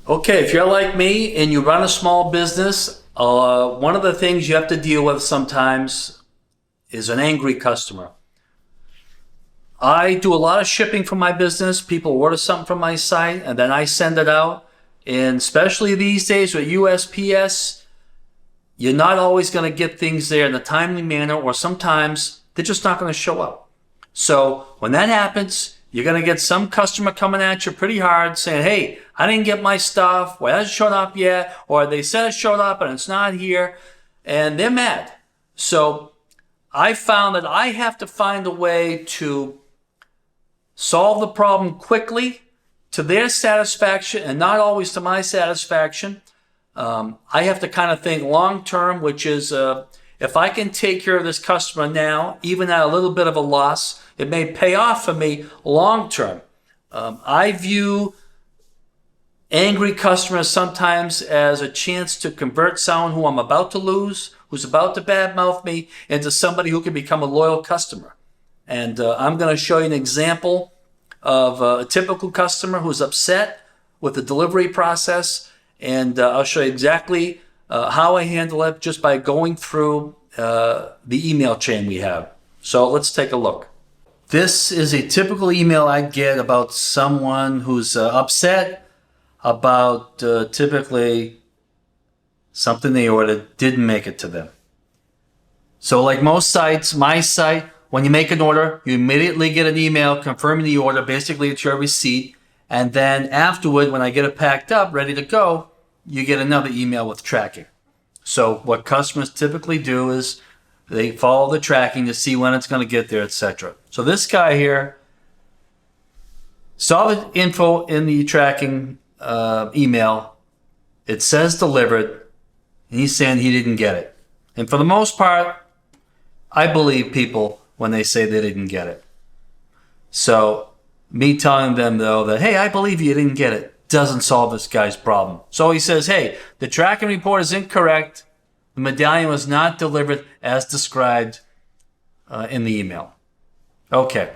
Okay, if you're like me and you run a small business, one of the things you have to deal with sometimes is an angry customer. I do a lot of shipping for my business. People order something from my site and then I send it out. And especially these days with USPS, you're not always going to get things there in a timely manner, or sometimes they're just not going to show up. So when that happens, you're going to get some customer coming at you pretty hard saying, hey, I didn't get my stuff. Well, it hasn't shown up yet. Or they said it showed up and it's not here. And they're mad. So I found that I have to find a way to solve the problem quickly to their satisfaction and not always to my satisfaction. I have to kind of think long term, which is if I can take care of this customer now, even at a little bit of a loss, it may pay off for me long term. I view angry customers sometimes as a chance to convert someone who I'm about to lose, who's about to badmouth me, into somebody who can become a loyal customer. And I'm going to show you an example of a typical customer who's upset with the delivery process. And I'll show you exactly how I handle it just by going through the email chain we have. So let's take a look. This is a typical email I get about someone who's upset about typically something they ordered didn't make it to them. So like most sites, my site, when you make an order, you immediately get an email confirming the order. Basically, it's your receipt. And then afterward, when I get it packed up, ready to go, you get another email with tracking. So what customers typically do is they follow the tracking to see when it's going to get there, etc. So this guy here saw the info in the tracking email. It says delivered, and he's saying he didn't get it. And for the most part, I believe people when they say they didn't get it. So me telling them, though, that, hey, I believe you didn't get it, doesn't solve this guy's problem. So he says, hey, the tracking report is incorrect. The medallion was not delivered as described in the email. Okay,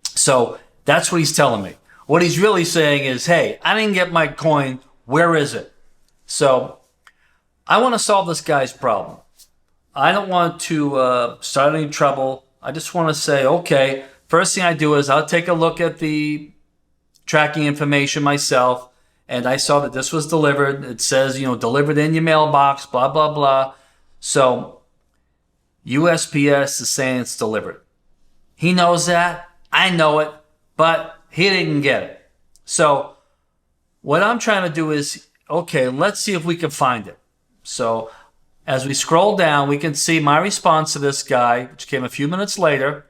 so that's what he's telling me. What he's really saying is, hey, I didn't get my coin. Where is it? So I want to solve this guy's problem. I don't want to start any trouble. I just want to say, okay, first thing I do is I'll take a look at the tracking information myself, and I saw that this was delivered. It says, delivered in your mailbox, blah, blah, blah. So USPS is saying it's delivered. He knows that. I know it, but he didn't get it. So what I'm trying to do is, okay, let's see if we can find it. So as we scroll down, we can see my response to this guy, which came a few minutes later.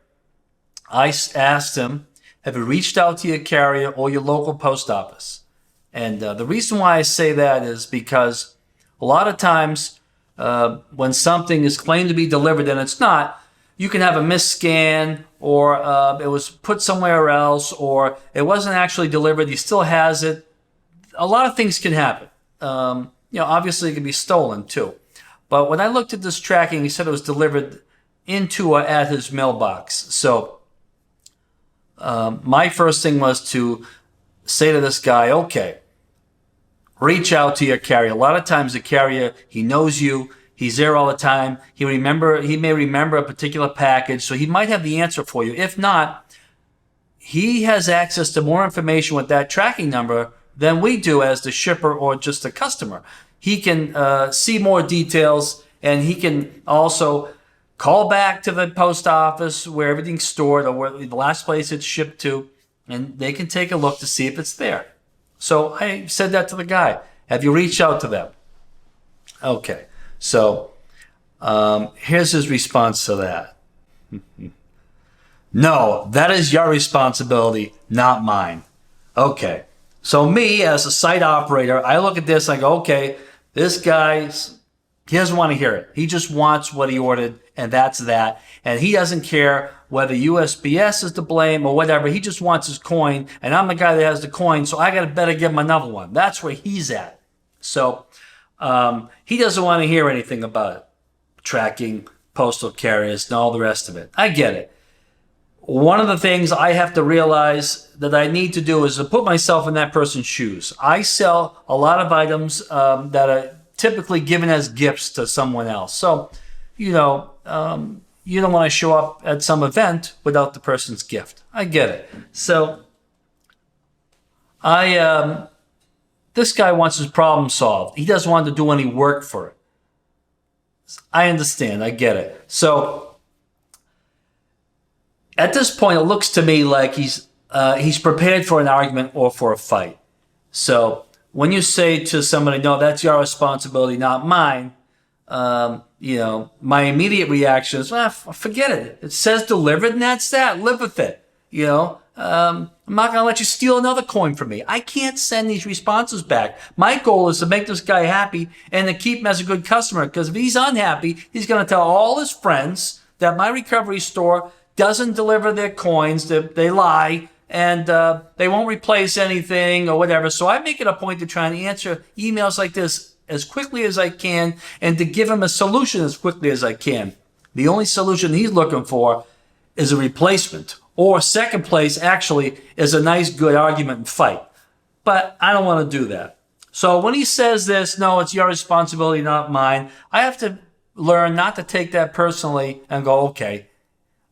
I asked him, have you reached out to your carrier or your local post office? And the reason why I say that is because a lot of times when something is claimed to be delivered and it's not, you can have a misscan, or it was put somewhere else, or it wasn't actually delivered. He still has it. A lot of things can happen. Obviously it can be stolen too. But when I looked at this tracking, he said it was delivered into or at his mailbox. So my first thing was to say to this guy, okay, reach out to your carrier. A lot of times the carrier, he knows you. He's there all the time. He may remember a particular package, so he might have the answer for you. If not, he has access to more information with that tracking number than we do as the shipper or just the customer. He can see more details, and he can also call back to the post office where everything's stored or where the last place it's shipped to, and they can take a look to see if it's there. So I said that to the guy. Have you reached out to them? Okay. So here's his response to that. No, that is your responsibility, not mine. Okay. So me, as a site operator, I look at this, I go, okay, this guy, he doesn't want to hear it. He just wants what he ordered, and that's that. And he doesn't care whether USPS is to blame or whatever. He just wants his coin, and I'm the guy that has the coin, so I got to better give him another one. That's where he's at. So he doesn't want to hear anything about it. Tracking, postal carriers, and all the rest of it. I get it. one of the things I have to realize that I need to do is to put myself in that person's shoes. I sell a lot of items that are typically given as gifts to someone else. So, you know, you don't want to show up at some event without the person's gift. I get it. So, this guy wants his problem solved. He doesn't want to do any work for it. I understand. I get it. So, at this point, it looks to me like he's prepared for an argument or for a fight. So when you say to somebody, "No, that's your responsibility, not mine," my immediate reaction is, "Forget it. It says delivered, and that's that. Live with it." I'm not going to let you steal another coin from me. I can't send these responses back. My goal is to make this guy happy and to keep him as a good customer. Because if he's unhappy, he's going to tell all his friends that my recovery store doesn't deliver their coins, they lie, and they won't replace anything or whatever. So I make it a point to try and answer emails like this as quickly as I can and to give him a solution as quickly as I can. The only solution he's looking for is a replacement. Or second place, actually, is a nice, good argument and fight. But I don't want to do that. So when he says this, "No, it's your responsibility, not mine," I have to learn not to take that personally and go, okay,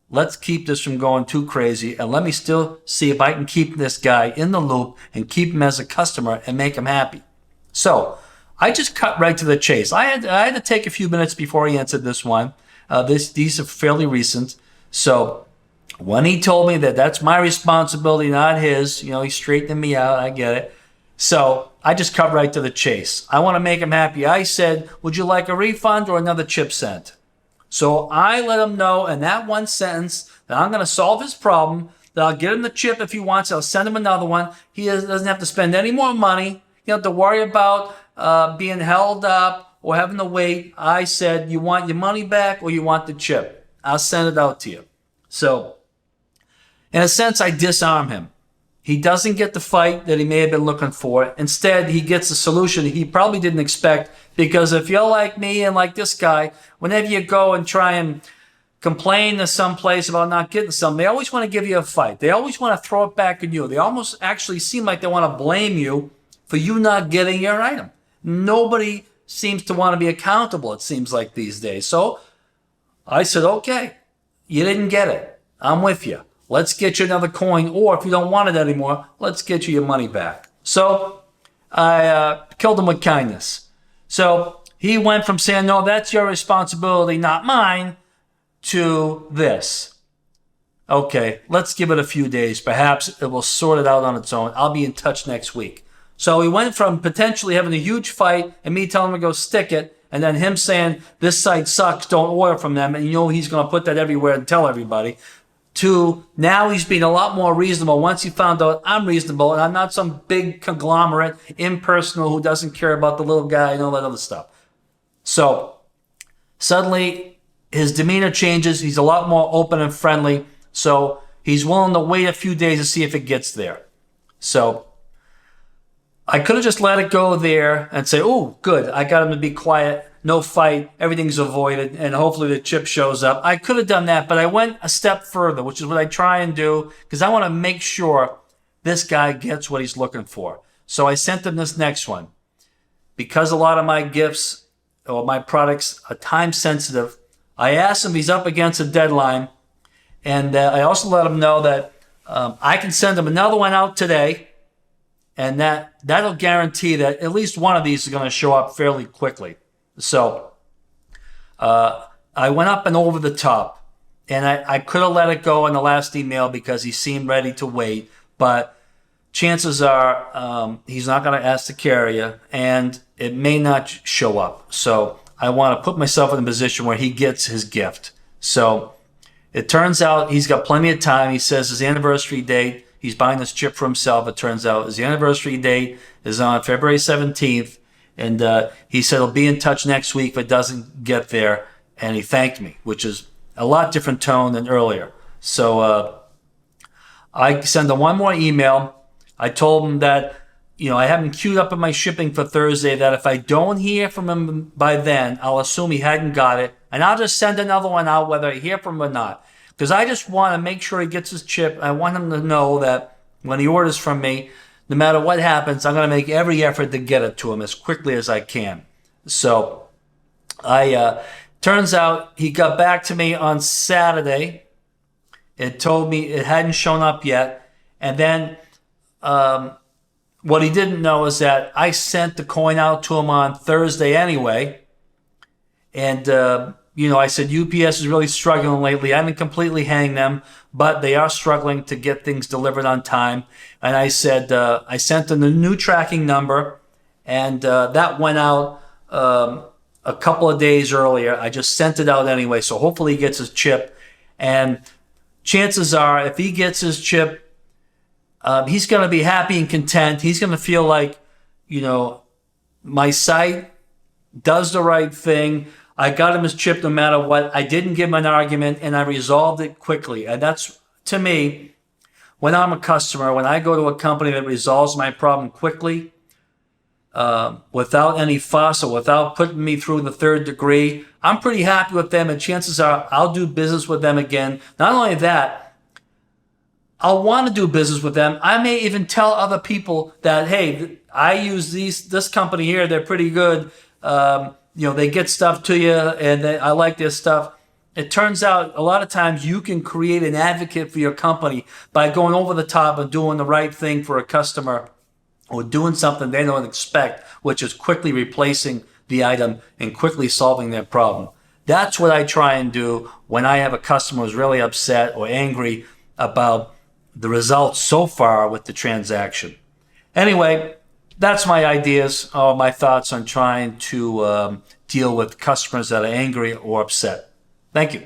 let's keep this from going too crazy, and let me still see if I can keep this guy in the loop and keep him as a customer and make him happy. So I just cut right to the chase. I had to take a few minutes before he answered this one. These are fairly recent. So when he told me that that's my responsibility, not his, he straightened me out. I get it. So I just cut right to the chase. I want to make him happy. I said, "Would you like a refund or another chip sent?" So I let him know in that one sentence that I'm going to solve his problem, that I'll get him the chip if he wants. I'll send him another one. He doesn't have to spend any more money. You don't have to worry about being held up or having to wait. I said, "You want your money back or you want the chip? I'll send it out to you." So in a sense, I disarm him. He doesn't get the fight that he may have been looking for. Instead, he gets a solution he probably didn't expect, because if you're like me and like this guy, whenever you go and try and complain to some place about not getting something, they always want to give you a fight. They always want to throw it back at you. They almost actually seem like they want to blame you for you not getting your item. Nobody seems to want to be accountable, it seems like these days. So I said, "Okay, you didn't get it. I'm with you. Let's get you another coin, or if you don't want it anymore, let's get you your money back." So I killed him with kindness. So he went from saying, "No, that's your responsibility, not mine," to this. "Okay, let's give it a few days. Perhaps it will sort it out on its own. I'll be in touch next week." So he went from potentially having a huge fight and me telling him to go stick it, and then him saying, "This site sucks, don't order from them," and he's going to put that everywhere and tell everybody, to now he's being a lot more reasonable once he found out I'm reasonable and I'm not some big conglomerate, impersonal, who doesn't care about the little guy and all that other stuff. So suddenly his demeanor changes. He's a lot more open and friendly. So he's willing to wait a few days to see if it gets there. So I could have just let it go there and say, "Oh, good, I got him to be quiet. No fight, everything's avoided, and hopefully the chip shows up." I could have done that, but I went a step further, which is what I try and do, because I want to make sure this guy gets what he's looking for. So I sent him this next one. Because a lot of my gifts or my products are time sensitive, I asked him if he's up against a deadline, and I also let him know that I can send him another one out today, and that'll guarantee that at least one of these is going to show up fairly quickly. So I went up and over the top, and I could have let it go in the last email because he seemed ready to wait, but chances are he's not going to ask the carrier, and it may not show up. So I want to put myself in a position where he gets his gift. So it turns out he's got plenty of time. He says his anniversary date, he's buying this chip for himself. It turns out his anniversary date is on February 17th. And he said he'll be in touch next week if it doesn't get there. And he thanked me, which is a lot different tone than earlier. So I sent him one more email. I told him that, I have him queued up in my shipping for Thursday, that if I don't hear from him by then, I'll assume he hadn't got it. And I'll just send another one out whether I hear from him or not. because I just want to make sure he gets his chip. I want him to know that when he orders from me, no matter what happens, I'm going to make every effort to get it to him as quickly as I can. So turns out he got back to me on Saturday. It told me it hadn't shown up yet. And then what he didn't know is that I sent the coin out to him on Thursday anyway. And, I said UPS is really struggling lately. I didn't completely hang them, but they are struggling to get things delivered on time. And I said, I sent them the new tracking number, and that went out a couple of days earlier. I just sent it out anyway, so hopefully he gets his chip. And chances are, if he gets his chip, he's going to be happy and content. He's going to feel like, my site does the right thing. I got him his chip no matter what. I didn't give him an argument, and I resolved it quickly. And that's, to me, when I'm a customer, when I go to a company that resolves my problem quickly, without any fuss or without putting me through the third degree, I'm pretty happy with them, and chances are I'll do business with them again. Not only that, I'll want to do business with them. I may even tell other people that, hey, I use this company here. They're pretty good. They get stuff to you, and I like their stuff. It turns out a lot of times you can create an advocate for your company by going over the top and doing the right thing for a customer, or doing something they don't expect, which is quickly replacing the item and quickly solving their problem. That's what I try and do when I have a customer who's really upset or angry about the results so far with the transaction. Anyway, that's my ideas or my thoughts on trying to deal with customers that are angry or upset. Thank you.